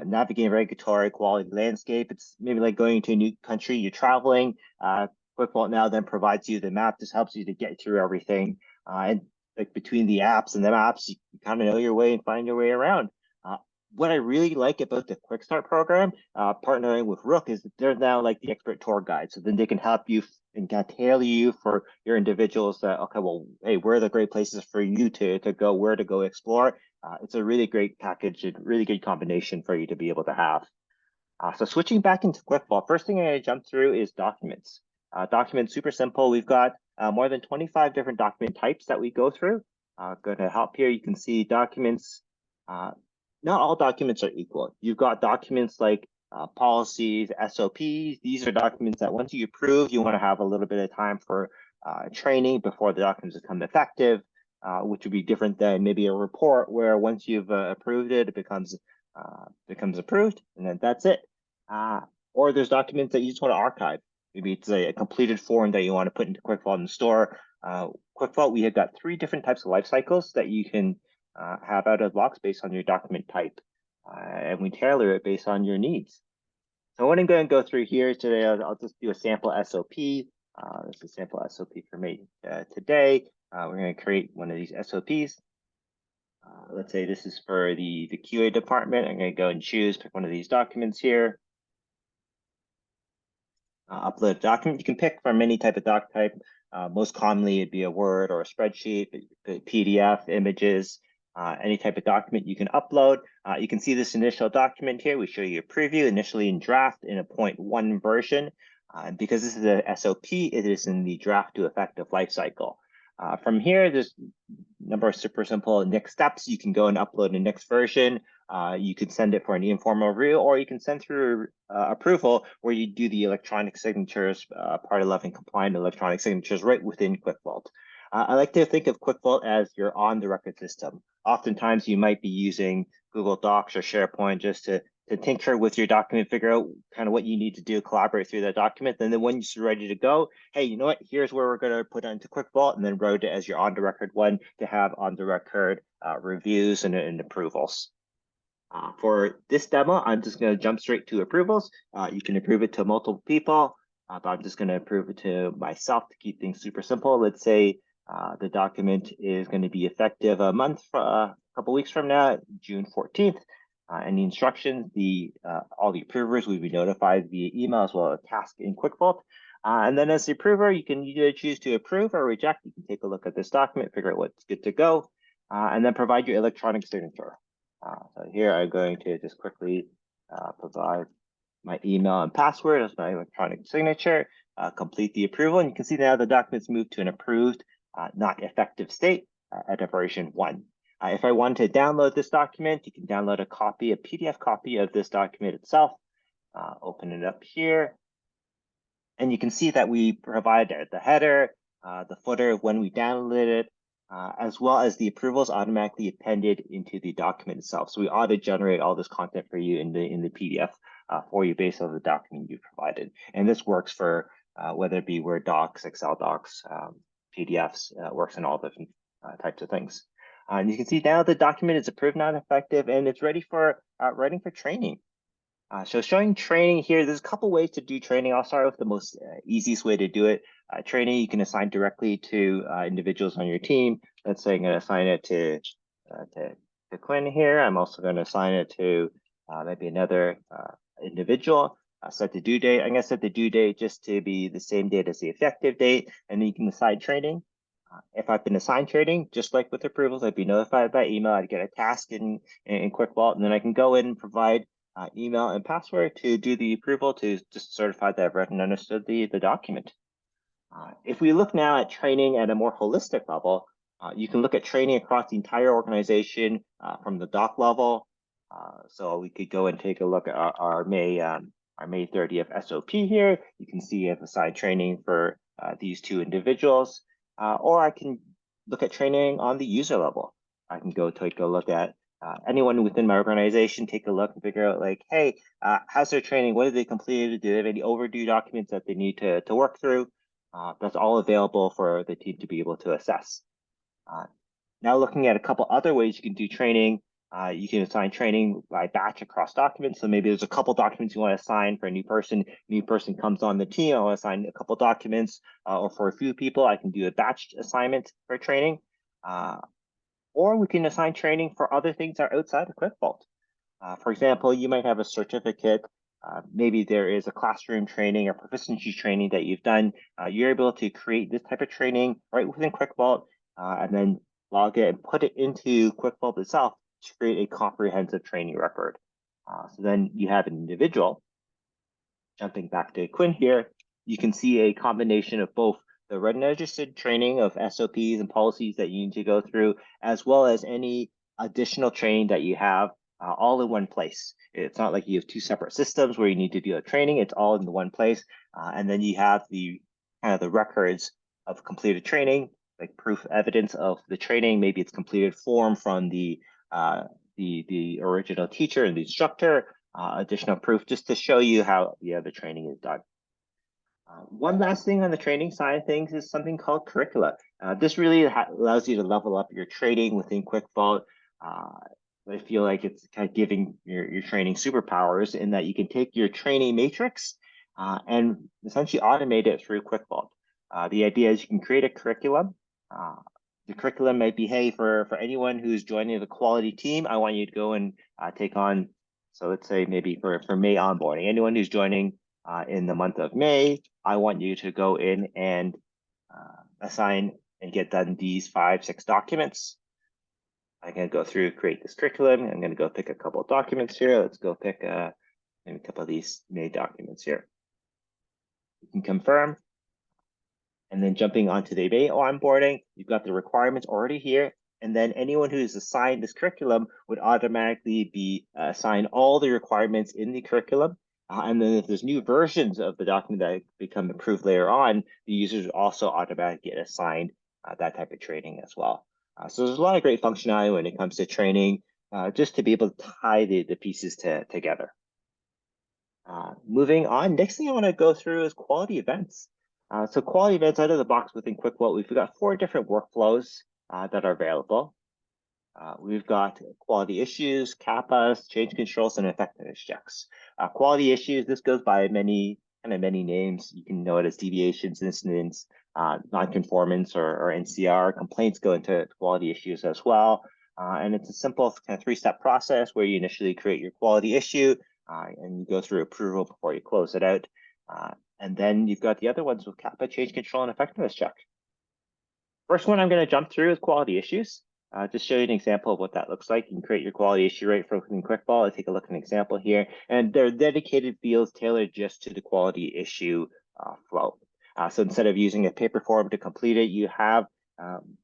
navigating regulatory quality landscape. It's maybe like going to a new country, you're traveling. QuickVault now then provides you the map, just helps you to get through everything. And like between the apps and the maps, you kind of know your way and find your way around. What I really like about the QuickStart program, partnering with Rook, is that they're now like the expert tour guide. So then they can help you and kind of tailor you for your individuals that, okay, well, hey, where are the great places for you to go, where to go explore? It's a really great package, a really good combination for you to be able to have. So switching back into QuickVault, first thing I'm going to jump through is documents. Documents, super simple. We've got more than 25 different document types that we go through. Going to help here, you can see documents. Not all documents are equal. You've got documents like policies, SOPs. These are documents that once you approve, you want to have a little bit of time for training before the documents become effective. Which would be different than maybe a report where once you've approved it, it becomes approved, and then that's it. Or there's documents that you just want to archive. maybe it's a completed form that you want to put into QuickVault and store. QuickVault, we have got 3 different types of life cycles that you can have out of the box based on your document type. And we tailor it based on your needs. So what I'm going to go through here today, I'll just do a sample SOP. This is a sample SOP for me today. We're going to create one of these SOPs. Let's say this is for the QA department. I'm going to go and pick one of these documents here. Upload a document. You can pick from any type of doc type. Most commonly, it'd be a Word or a spreadsheet, PDF, images, any type of document you can upload. You can see this initial document here. We show you a preview, initially in draft in a 0.1 version. Because this is a SOP, it is in the draft to effective lifecycle. From here, there's a number of super simple next steps. You can go and upload the next version. You can send it for an informal review, or you can send through approval where you do the electronic signatures, Part 11 compliant electronic signatures right within QuickVault. I like to think of QuickVault as your on-the-record system. Oftentimes, you might be using Google Docs or SharePoint just to tinker with your document, figure out kind of what you need to do, collaborate through that document. Then when you're ready to go, hey, you know what? Here's where we're going to put it into QuickVault, and then route it as your on-the-record one to have on-the-record reviews and approvals. For this demo, I'm just going to jump straight to approvals. You can approve it to multiple people, but I'm just going to approve it to myself to keep things super simple. Let's say the document is going to be effective a couple weeks from now, June 14th. And the instructions, all the approvers will be notified via email as well as a task in QuickVault. And then as the approver, you can either choose to approve or reject. You can take a look at this document, figure out what's good to go, and then provide your electronic signature. So here I'm going to just quickly provide my email and password as my electronic signature, complete the approval, and you can see now the document's moved to an approved, not effective state at a version 1. If I want to download this document, you can download a PDF copy of this document itself. Open it up here. And you can see that we provide the header, the footer when we download it, as well as the approvals automatically appended into the document itself. So we auto-generate all this content for you in the PDF for you based on the document you provided. And this works for whether it be Word docs, Excel docs, PDFs, works in all different types of things. And you can see now the document is approved, not effective, and it's ready for training. So showing training here, there's a couple ways to do training. I'll start with the most easiest way to do it. Training you can assign directly to individuals on your team. Let's say I'm going to assign it to Quinn here. I'm also going to assign it to maybe another individual. Set the due date. I'm going to set the due date just to be the same date as the effective date, and then you can assign training. If I've been assigned training, just like with approvals, I'd be notified by email. I'd get a task in QuickVault, and then I can go in and provide email and password to do the approval to just certify that I've read and understood the document. If we look now at training at a more holistic level, you can look at training across the entire organization from the doc level. So we could go and take a look at our May 30th SOP here. You can see I've assigned training for these 2 individuals. Or I can look at training on the user level. I can go take a look at anyone within my organization, take a look and figure out like, hey, how's their training? What did they complete? Do they have any overdue documents that they need to work through? That's all available for the team to be able to assess. Now looking at a couple other ways you can do training. You can assign training by batch across documents. So maybe there's a couple documents you want to assign for a new person. New person comes on the team. I want to assign a couple documents, or for a few people, I can do a batch assignment for training. Or we can assign training for other things that are outside of QuickVault. For example, you might have a certificate. Maybe there is a classroom training or proficiency training that you've done. You're able to create this type of training right within QuickVault, and then log it and put it into QuickVault itself to create a comprehensive training record. So then you have an individual. Jumping back to Quinn here, you can see a combination of both the registered training of SOPs and policies that you need to go through, as well as any additional training that you have all in one place. It's not like you have 2 separate systems where you need to do a training. It's all in the one place. And then you have the records of completed training, like proof evidence of the training. Maybe it's completed form from the original teacher and the instructor, additional proof just to show you how the training is done. One last thing on the training side of things is something called curricula. This really allows you to level up your training within QuickVault. I feel like it's kind of giving your training superpowers in that you can take your training matrix and essentially automate it through QuickVault. The idea is you can create a curriculum. The curriculum might be, hey, for anyone who's joining the quality team, I want you to go and take on, so let's say maybe for May onboarding, anyone who's joining in the month of May, I want you to go in and assign and get done these 5-6 documents. I'm going to go through, create this curriculum. I'm going to go pick a couple of documents here. Let's go pick maybe a couple of these May documents here. You can confirm. And then jumping onto the May onboarding, you've got the requirements already here. And then anyone who is assigned this curriculum would automatically be assigned all the requirements in the curriculum. And then if there's new versions of the document that become approved later on, the users also automatically get assigned that type of training as well. So there's a lot of great functionality when it comes to training, just to be able to tie the pieces together. Moving on, next thing I want to go through is quality events. So quality events out of the box within QuickVault, we've got 4 different workflows that are available. We've got quality issues, CAPAs, change controls, and effectiveness checks. Quality issues, this goes by many names. You can know it as deviations, incidents, non-conformance, or NCR. Complaints go into quality issues as well. And it's a simple kind of 3-step process where you initially create your quality issue and you go through approval before you close it out. And then you've got the other ones with CAPA, change control, and effectiveness check. First one I'm going to jump through is quality issues. Just show you an example of what that looks like. You can create your quality issue right from within QuickVault. I'll take a look at an example here. And there are dedicated fields tailored just to the quality issue flow. So instead of using a paper form to complete it, you have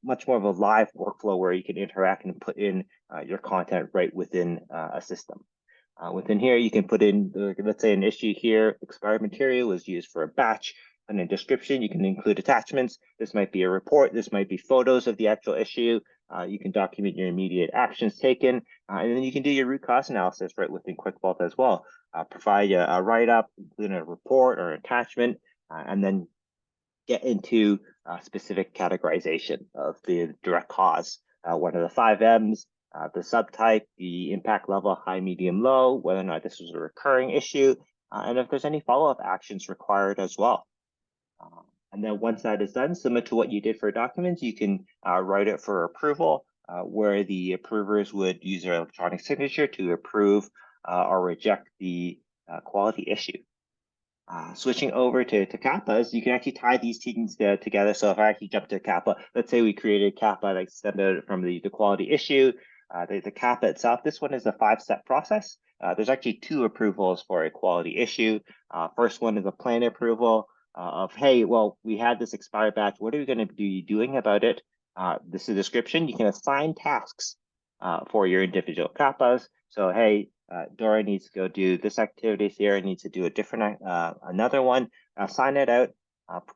much more of a live workflow where you can interact and put in your content right within a system. Within here, you can put in, let's say, an issue here, expired material was used for a batch. And in description, you can include attachments. This might be a report. This might be photos of the actual issue. You can document your immediate actions taken. And then you can do your root cause analysis right within QuickVault as well. Provide a write-up, include a report or attachment, and then get into specific categorization of the direct cause. What are the 5 M's? The subtype, the impact level, high, medium, low, whether or not this was a recurring issue, and if there's any follow-up actions required as well. And then once that is done, similar to what you did for documents, you can write it for approval, where the approvers would use their electronic signature to approve or reject the quality issue. Switching over to CAPAs, you can actually tie these things together. So if I actually jump to CAPA, let's say we created CAPA, like send out from the quality issue, the CAPA itself, this one is a 5-step process. There's actually 2 approvals for a quality issue. First one is a plan approval of, hey, well, we had this expired batch. What are we going to be doing about it? This is a description. You can assign tasks for your individual CAPAs. So, hey, Dora needs to go do this activity. Sierra needs to do a different, another one. Sign it out,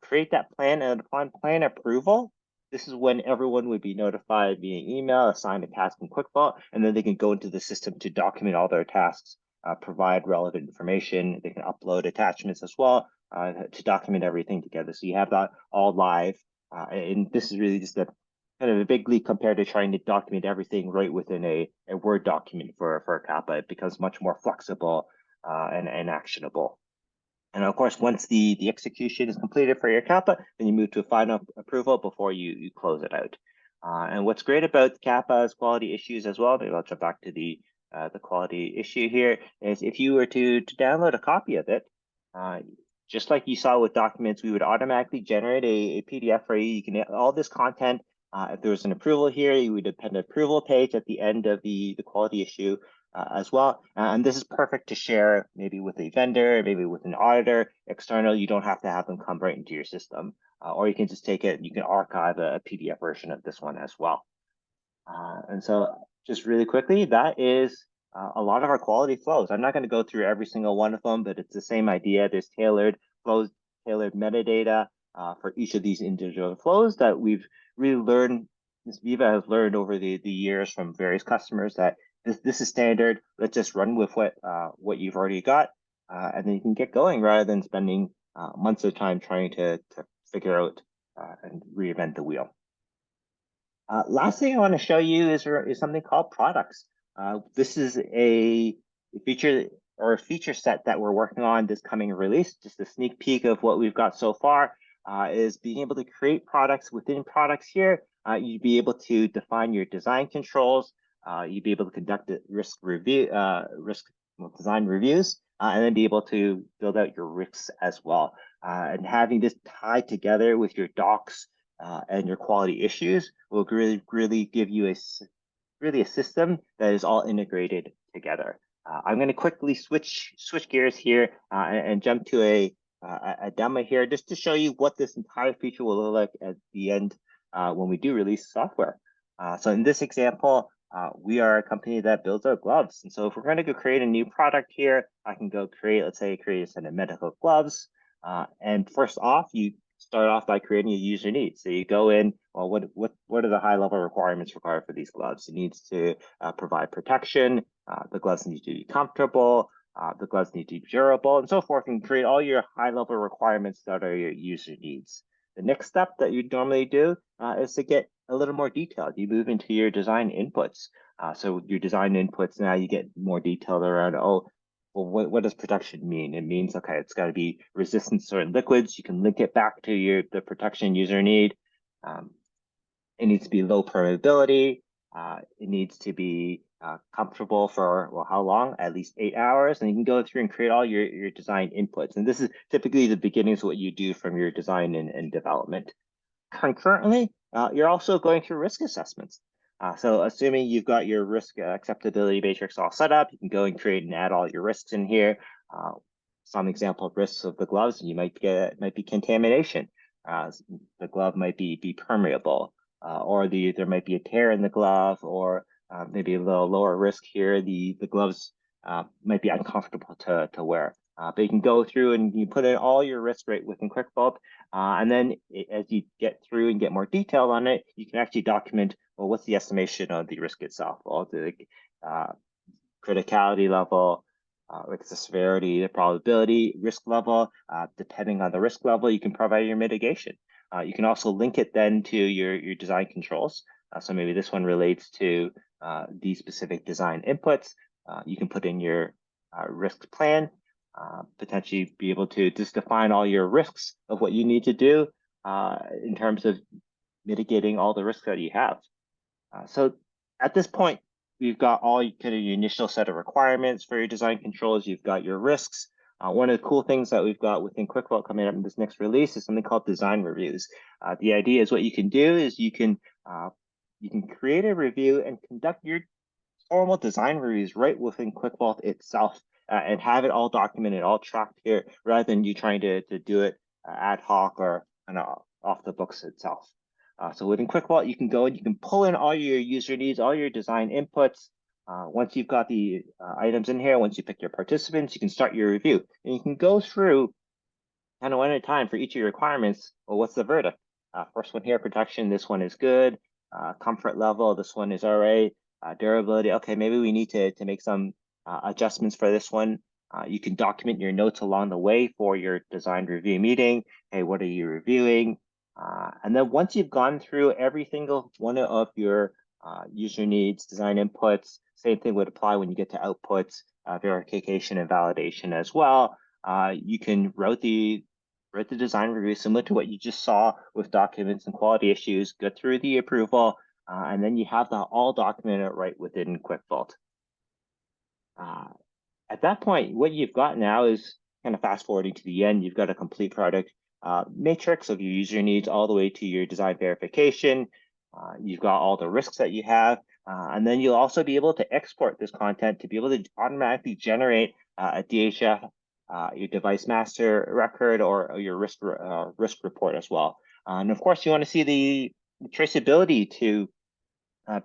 create that plan, and upon plan approval, this is when everyone would be notified via email, assign a task in QuickVault, and then they can go into the system to document all their tasks, provide relevant information. They can upload attachments as well to document everything together. So you have that all live, and this is really just a kind of a big leap compared to trying to document everything right within a Word document for a CAPA. It becomes much more flexible and actionable. And of course, once the execution is completed for your CAPA, then you move to a final approval before you close it out. And what's great about CAPA's quality issues as well, maybe I'll jump back to the quality issue here, is if you were to download a copy of it, just like you saw with documents, we would automatically generate a PDF for you. You can get all this content. If there was an approval here, you would append an approval page at the end of the quality issue as well. And this is perfect to share maybe with a vendor, maybe with an auditor, external. You don't have to have them come right into your system. Or you can just take it and you can archive a PDF version of this one as well. And so just really quickly, that is a lot of our quality flows. I'm not going to go through every single one of them, but it's the same idea. There's tailored flows, tailored metadata for each of these individual flows that we've really learned. Veeva has learned over the years from various customers that this is standard. Let's just run with what you've already got, and then you can get going rather than spending months of time trying to figure out and reinvent the wheel. Last thing I want to show you is something called products. This is a feature set that we're working on this coming release. Just a sneak peek of what we've got so far is being able to create products within products here. You'd be able to define your design controls. You'd be able to conduct risk design reviews, and then be able to build out your risks as well. And having this tied together with your docs and your quality issues will really give you a system that is all integrated together. I'm going to quickly switch gears here and jump to a demo here just to show you what this entire feature will look like at the end when we do release software. So in this example, we are a company that builds out gloves. And so if we're going to go create a new product here, I can go create a set of medical gloves. And first off, you start off by creating a user needs. So you go in, well, what are the high level requirements required for these gloves? It needs to provide protection. The gloves need to be comfortable. The gloves need to be durable and so forth, and create all your high level requirements that are your user needs. The next step that you normally do is to get a little more detailed. You move into your design inputs. So your design inputs, now you get more detailed around, well, what does protection mean? It means, okay, it's got to be resistant to certain liquids. You can link it back to the protection user need. It needs to be low permeability. It needs to be comfortable for, well, how long? At least 8 hours. And you can go through and create all your design inputs. And this is typically the beginnings of what you do from your design and development. Concurrently, you're also going through risk assessments. So assuming you've got your risk acceptability matrix all set up, you can go and create and add all your risks in here. Some example of risks of the gloves, you might be contamination. The glove might be permeable, or there might be a tear in the glove, or maybe a little lower risk here. The gloves might be uncomfortable to wear. But you can go through and you put in all your risk rate within QuickVault. And then as you get through and get more detail on it, you can actually document, well, what's the estimation of the risk itself? Well, the criticality level, what's the severity, the probability, risk level. Depending on the risk level, you can provide your mitigation. You can also link it then to your design controls. So maybe this one relates to these specific design inputs. You can put in your risk plan. Potentially be able to just define all your risks of what you need to do in terms of mitigating all the risks that you have. So at this point, we've got all your initial set of requirements for your design controls. You've got your risks. One of the cool things that we've got within QuickVault coming up in this next release is something called design reviews. The idea is what you can do is you can create a review and conduct your formal design reviews right within QuickVault itself. And have it all documented, all tracked here, rather than you trying to do it ad hoc or off the books itself. So within QuickVault, you can go and you can pull in all your user needs, all your design inputs. Once you've got the items in here, once you pick your participants, you can start your review. And you can go through kind of one at a time for each of your requirements. Well, what's the verdict? First one here, protection, this one is good. Comfort level, this one is all right. Durability, okay, maybe we need to make some adjustments for this one. You can document your notes along the way for your design review meeting. Hey, what are you reviewing? And then once you've gone through every single one of your user needs, design inputs, same thing would apply when you get to outputs, verification and validation as well. You can write the design review similar to what you just saw with documents and quality issues, go through the approval, and then you have that all documented right within QuickVault. At that point, what you've got now is kind of fast forwarding to the end. You've got a complete product matrix of your user needs all the way to your design verification. You've got all the risks that you have. And then you'll also be able to export this content to be able to automatically generate a DHF, your device master record, or your risk report as well. And of course, you want to see the traceability to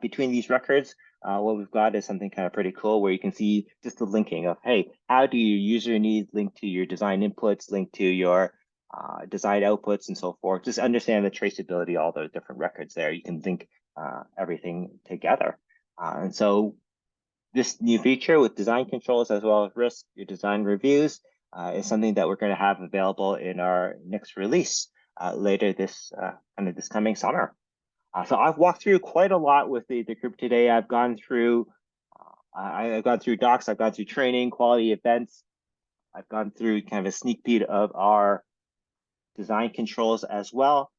between these records. What we've got is something kind of pretty cool where you can see just the linking of, hey, how do your user needs link to your design inputs, link to your design outputs and so forth. Just understand the traceability, all those different records there. You can link everything together. And so this new feature with design controls as well as risk, your design reviews, is something that we're going to have available in our next release later this this coming summer. So I've walked through quite a lot with the group today. I've gone through I've gone through docs, I've gone through training, quality events. I've gone through kind of a sneak peek of our design controls as well.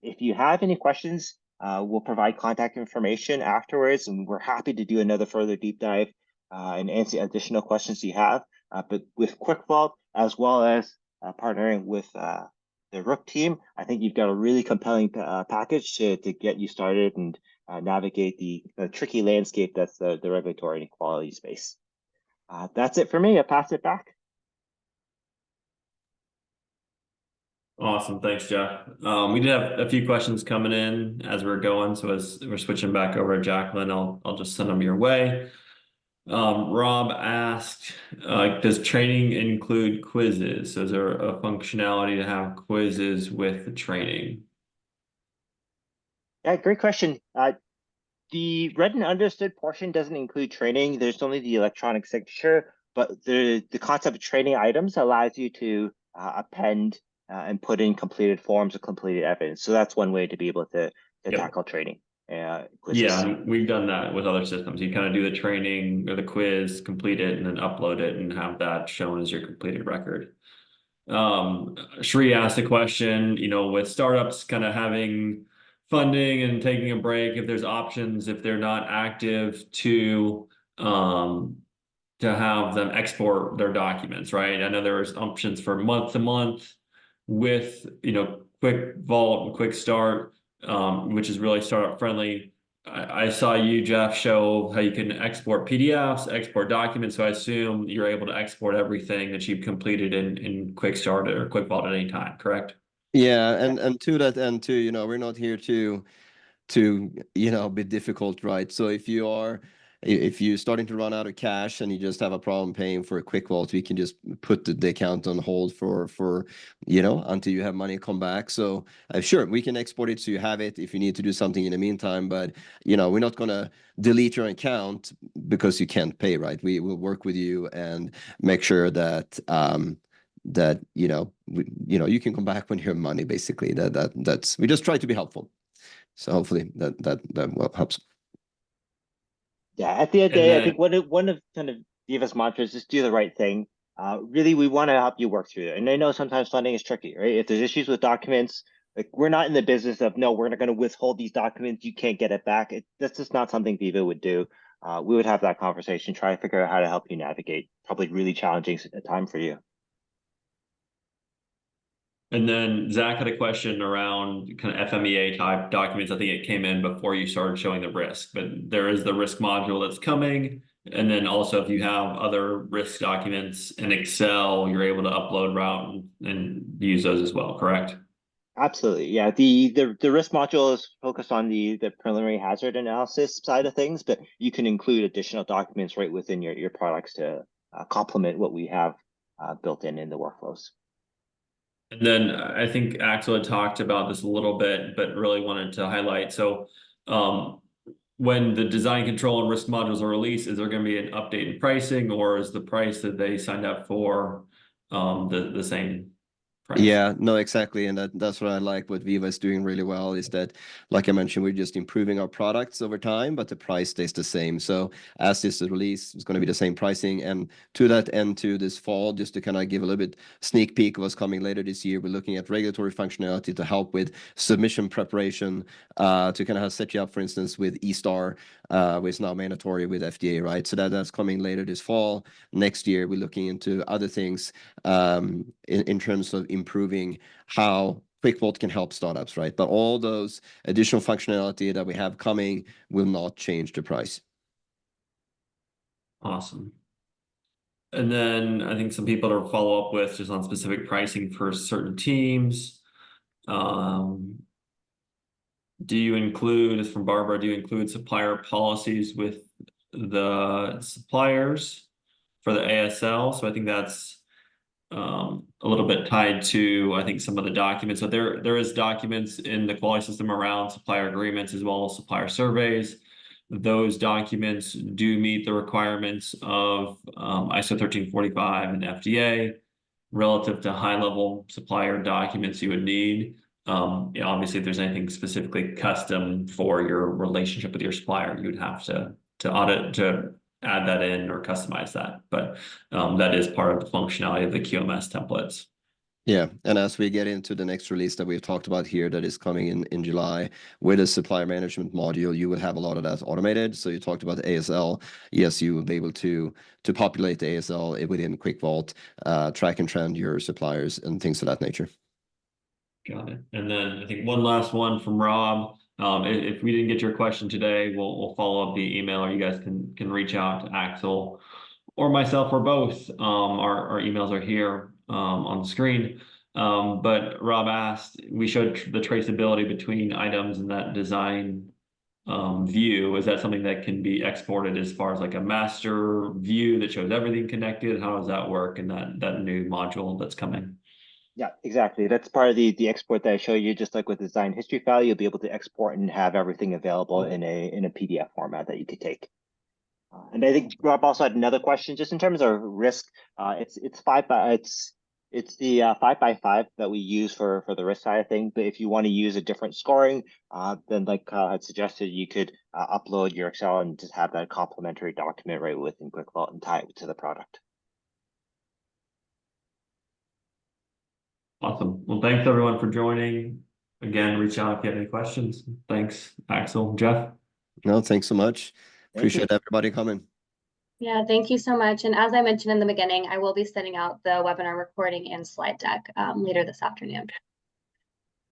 If you have any questions, we'll provide contact information afterwards, and we're happy to do another further deep dive and answer additional questions you have. But with QuickVault, as well as partnering with the Rook team, I think you've got a really compelling package to get you started and navigate the tricky landscape that's the regulatory and quality space. That's it for me. I'll pass it back. Awesome. Thanks, Jeff. We did have a few questions coming in as we're going. So as we're switching back over to Jacqueline, I'll just send them your way. Rob asked, does training include quizzes? So is there a functionality to have quizzes with the training? Yeah, great question. The read and understood portion doesn't include training. There's only the electronic signature, but the concept of training items allows you to append and put in completed forms of completed evidence. So that's one way to be able to tackle training. Quizzes. Yeah, we've done that with other systems. You kind of do the training or the quiz, complete it, and then upload it and have that shown as your completed record. Shree asked a question, with startups kind of having funding and taking a break, if there's options, if they're not active, to have them export their documents, right? I know there's options for month to month with QuickVault and QuickStart, which is really startup friendly. I saw you, Jeff, show how you can export PDFs, export documents. So I assume you're able to export everything that you've completed in QuickStart or QuickVault at any time, correct? Yeah, and to that end too, we're not here to be difficult, right? So if you're starting to run out of cash and you just have a problem paying for a QuickVault, we can just put the account on hold for until you have money come back. So sure, we can export it so you have it if you need to do something in the meantime, but we're not going to delete your account because you can't pay, right? We will work with you and make sure that you can come back when you have money, basically. That's we just try to be helpful. So hopefully that helps. Yeah, at the end of the day, I think one of kind of Veeva's mantras is do the right thing. Really, we want to help you work through it. And I know sometimes funding is tricky, right? If there's issues with documents, like we're not in the business of, no, we're not going to withhold these documents, you can't get it back. That's just not something Veeva would do. We would have that conversation, try to figure out how to help you navigate probably really challenging time for you. And then Zach had a question around kind of FMEA type documents. I think it came in before you started showing the risk, but there is the risk module that's coming. And then also if you have other risk documents in Excel, you're able to upload route and use those as well, correct? Absolutely. Yeah. The risk module is focused on the preliminary hazard analysis side of things, but you can include additional documents right within your products to complement what we have built in the workflows. And then I think Axel had talked about this a little bit, but really wanted to highlight. So when the design control and risk modules are released, is there going to be an update in pricing, or is the price that they signed up for the same price? Yeah, no, exactly. And that's what I like what Veeva is doing really well is that, like I mentioned, we're just improving our products over time, but the price stays the same. So as this is released, it's going to be the same pricing. And to that end, to this fall, just to kind of give a little bit sneak peek of what's coming later this year, we're looking at regulatory functionality to help with submission preparation, to kind of set you up, for instance, with eStar, which is now mandatory with FDA, right? So that's coming later this fall. Next year, we're looking into other things in terms of improving how QuickVault can help startups, right? But all those additional functionality that we have coming will not change the price. Awesome. And then I think some people to follow up with just on specific pricing for certain teams. Do you include, this is from Barbara, do you include supplier policies with the suppliers for the ASL? So I think that's a little bit tied to, I think, some of the documents. So there is documents in the quality system around supplier agreements as well as supplier surveys. Those documents do meet the requirements of ISO 13485 and FDA. relative to high-level supplier documents you would need. Obviously, if there's anything specifically custom for your relationship with your supplier, you would have to add that in or customize that. But that is part of the functionality of the QMS templates. Yeah, and as we get into the next release that we've talked about here that is coming in July with a supplier management module, you would have a lot of that automated. So you talked about ASL. Yes, you will be able to populate the ASL within QuickVault, track and trend your suppliers and things of that nature. Got it. And then I think one last one from Rob. If we didn't get your question today, we'll follow up via email, or you guys can reach out to Axel or myself or both. Our emails are here on the screen. But Rob asked, we showed the traceability between items in that design view. Is that something that can be exported as far as like a master view that shows everything connected? How does that work in that new module that's coming? Yeah, exactly. That's part of the export that I show you. Just like with the design history file, you'll be able to export and have everything available in a PDF format that you could take. And I think Rob also had another question, just in terms of risk. It's the 5x5 that we use for the risk side of things. But if you want to use a different scoring, then like Kyle had suggested, you could upload your Excel and just have that complementary document right within QuickVault and tie it to the product. Awesome. Well, thanks everyone for joining. Again, reach out if you have any questions. Thanks, Axel, Jeff. No, thanks so much. Appreciate everybody coming. Yeah, thank you so much. And as I mentioned in the beginning, I will be sending out the webinar recording and slide deck later this afternoon.